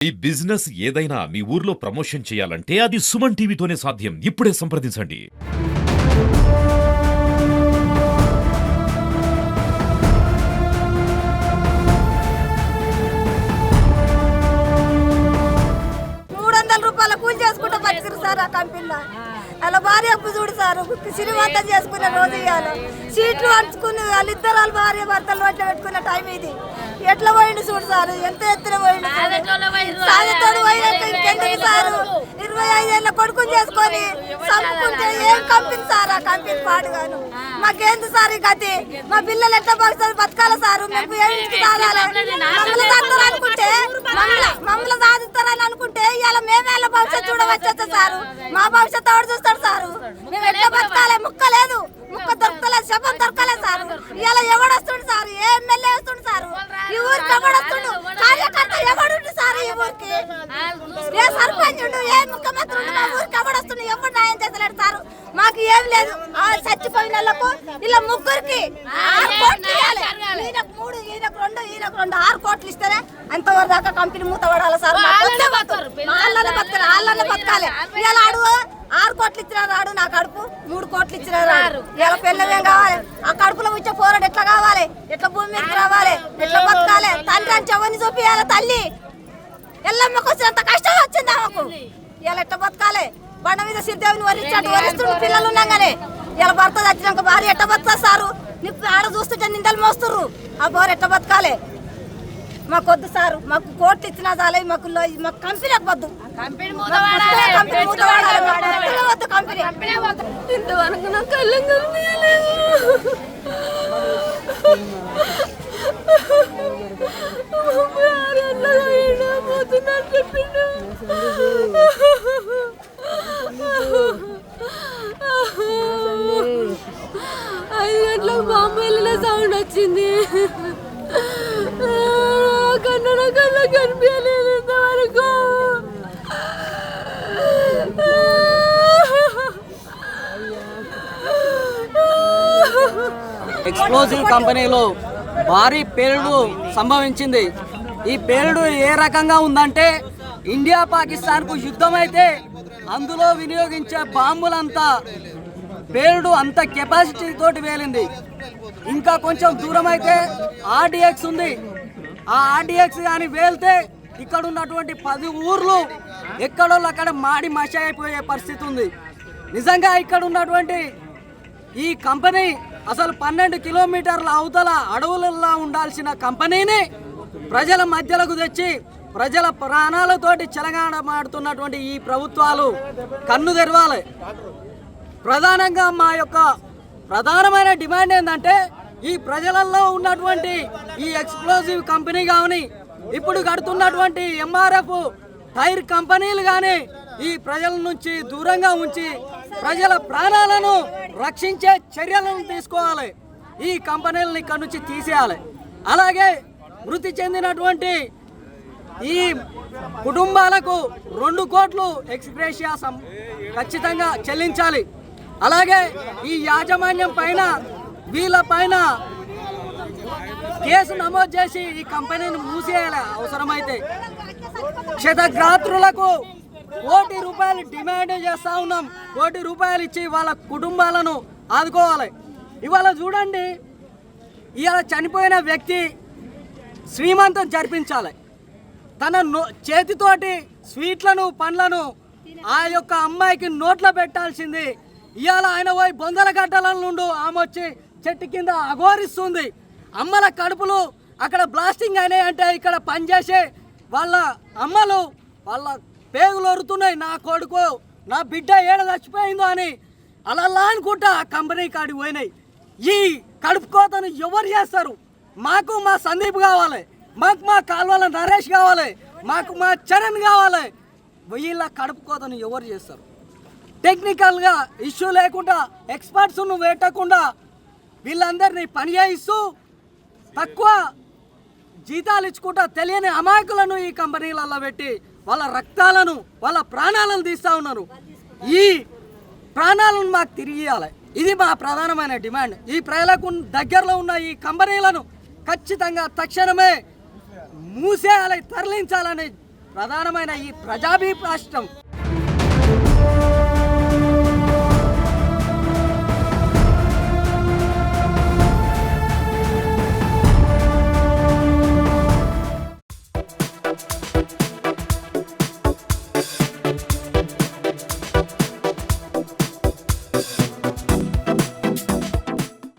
ఈ బిజినెస్ ఏదైనా మీ ఊర్లో ప్రమోషన్ చేయాలంటే అది సుమన్ టీవీతోనే సాధ్యం. ఇప్పుడే సంప్రదించండి. రూపాయల కూలి చేసుకుంటే బతికిరు సార్ ఆ కంపెనీలో. అలా భార్య అప్పు చూడు సార్, సిరివంతం చేసుకునే రోజు ఇవ్వాలి. సీట్లు పంచుకుని వాళ్ళిద్దరు భార్య భర్తలు అట్లా పెట్టుకునే టైం ఇది. ఎట్లా పోయిండు చూడు సార్, ఎంత ఎత్తున పోయిండు. సాధితోడు పోయినాక ఇంకెందుకు సార్, 25 ఏళ్ళ కొడుకుని చేసుకొని చంపుకుంటే ఏం కంపెనీ సార్ ఆ కంపెనీ పాడుగాను. మాకేంది సార్ ఈ గతి, మా పిల్లలు ఎట్లా బతకాలి సార్, మేము ఏమిటికి తాగాలి. మమ్మల్ని సాధిస్తారనుకుంటే మమ్మల్ని సాధిస్తారని అనుకుంటే ఇవాళ మేమేళ్ళ భవిష్యత్తు చూడవచ్చా సార్. మా భవిష్యత్తు ఎవరు చూస్తాడు సార్, మేము ఎట్లా బతకాలి. ముక్క లేదు, ముక్క దొరకలేదు, శవం దొరకలేదు సార్. ఇవాళ ఎవడొస్తుండు సార్, ఏ ఎమ్మెల్యే వస్తుండు సార్, ఈ ఊరికి ఎవడొస్తుండు, కార్యకర్త ఎవడుండు సార్ ఈ ఊరికి, ఏ సర్పంచ్ ఉండు, ఏ ముఖ్యమంత్రి ఉండు, మా ఊరికి ఎవడొస్తుండు, ఎవరు న్యాయం చేసలేడు సార్. మాకు ఏం లేదు, చచ్చిపోయిన వాళ్ళకు ఇలా ముగ్గురికి 6 కోట్లు ఇవ్వాలి. ఈయనకు 3, ఈయనకు 2, ఈయనకు 2, 6 కోట్లు ఇస్తేనే అంతవరకు దాకా కంపెనీ మూతపడాలి సార్. వాళ్ళనే బతకాలి. ఇలా ఆడు 6 కోట్లు ఇచ్చినారు, ఆడు నా కడుపు 3 కోట్లు ఇచ్చినారు. ఇలా పిల్లలేం కావాలి, ఆ కడుపులో వచ్చే పోరాడు ఎట్లా కావాలి, ఎట్లా భూమి మీదకి రావాలి, ఎట్లా బతకాలి. తండ్రి అని చెవని చూపియాలి. తల్లి ఎల్లమ్మకు వచ్చినంత కష్టం వచ్చింది ఆమెకు. ఇలా ఎట్లా బతకాలి, బండ మీద సిద్ధేవిని వరిస్తుండ్రు పిల్లలు ఉన్నాగానే. ఇలా భర్త చచ్చినాక భార్య ఎట్లా బతకాలి సారు, నీకు ఆడ చూస్తుంటే నిందలు మోస్తుర్రు. ఆ భార్య ఎట్లా బతకాలి. మాకు వద్దు సార్, మాకు కోట్లు ఇచ్చినా చాలే, మాకు కంపెనీ వద్దు, వద్దు కంపెనీ. ఇంతవరకు నాకు కళ్ళం కనిపించలేదు. చెప్పిండు 5 గంటలకు బాంబు వెళ్ళిన సౌండ్ వచ్చింది. కన్నా కన్నా కనిపించలేదు ఇంతవరకు. ఎక్స్ప్లోజివ్ కంపెనీలో భారీ పేలుడు సంభవించింది. ఈ పేలుడు ఏ రకంగా ఉందంటే, ఇండియా పాకిస్తాన్కు యుద్ధం అయితే అందులో వినియోగించే బాంబులంతా పేలుడు అంత కెపాసిటీ తోటి వేలింది. ఇంకా కొంచెం దూరం అయితే ఆర్డిఎక్స్ ఉంది. ఆ ఆర్డిఎక్స్ కానీ వేలితే ఇక్కడ ఉన్నటువంటి 10 ఊర్లు ఎక్కడో అక్కడ మాడి మష అయిపోయే పరిస్థితి ఉంది. నిజంగా ఇక్కడ ఉన్నటువంటి ఈ కంపెనీ అసలు 12 కిలోమీటర్ల అవతల అడవులలో ఉండాల్సిన కంపెనీని ప్రజల మధ్యలోకి తెచ్చి ప్రజల ప్రాణాలతోటి చెలగాటమాడుతున్నటువంటి ఈ ప్రభుత్వాలు కన్ను తెరవాలి. ప్రధానంగా మా యొక్క ప్రధానమైన డిమాండ్ ఏంటంటే, ఈ ప్రజలలో ఉన్నటువంటి ఈ ఎక్స్ప్లోజివ్ కంపెనీ కానీ, ఇప్పుడు కడుతున్నటువంటి ఎంఆర్ఎఫ్ టైర్ కంపెనీలు కానీ ఈ ప్రజల నుంచి దూరంగా ఉంచి ప్రజల ప్రాణాలను రక్షించే చర్యలను తీసుకోవాలి. ఈ కంపెనీలను ఇక్కడ నుంచి తీసేయాలి. అలాగే మృతి చెందినటువంటి ఈ కుటుంబాలకు 2 కోట్లు ఎక్స్గ్రేషియా ఖచ్చితంగా చెల్లించాలి. అలాగే ఈ యాజమాన్యం పైన వీళ్ళ పైన కేసు నమోదు చేసి ఈ కంపెనీని మూసేయాలి. అవసరమైతే క్షతగాత్రులకు ₹1 కోటి డిమాండ్ చేస్తా ఉన్నాం. ₹1 కోటి ఇచ్చి వాళ్ళ కుటుంబాలను ఆదుకోవాలి. ఇవాళ చూడండి, ఇవాళ చనిపోయిన వ్యక్తి శ్రీమంతం జరిపించాలి. తన చేతితోటి స్వీట్లను పండ్లను ఆ యొక్క అమ్మాయికి నోట్లో పెట్టాల్సింది. ఇవాళ ఆయన పోయి బొందల గడ్డల నుండి ఆమె వచ్చి చెట్టు కింద అఘోరిస్తుంది. అమ్మల కడుపులు అక్కడ బ్లాస్టింగ్ అయినాయి అంటే ఇక్కడ పనిచేసే వాళ్ళ అమ్మలు వాళ్ళ పేగులు ఒరుతున్నాయి. నా కొడుకు, నా బిడ్డ ఏడ చచ్చిపోయిందో అని అలా అనుకుంటా ఆ కంపెనీ కాడికి పోయినాయి. ఈ కడుపు కోతను ఎవరు చేస్తారు? మాకు మా సందీప్ కావాలి, మాకు మా కాల్వల నరేష్ కావాలి, మాకు మా చరణ్ కావాలి. వీళ్ళ కడుపు కోతను ఎవరు చేస్తారు? టెక్నికల్గా ఇష్యూ లేకుండా, ఎక్స్పర్ట్స్ను పెట్టకుండా వీళ్ళందరినీ పని చేయిస్తూ తక్కువ జీతాలు ఇచ్చుకుంటా తెలియని అమాయకులను ఈ కంపెనీలలో పెట్టి వాళ్ళ రక్తాలను, వాళ్ళ ప్రాణాలను తీస్తూ ఉన్నారు. ఈ ప్రాణాలను మాకు తిరిగి ఇవ్వాలి. ఇది మా ప్రధానమైన డిమాండ్. ఈ ప్రజలకు దగ్గరలో ఉన్న ఈ కంపెనీలను ఖచ్చితంగా తక్షణమే మూసేయాలి, తరలించాలని ప్రధానమైన ఈ ప్రజాభిప్రాయం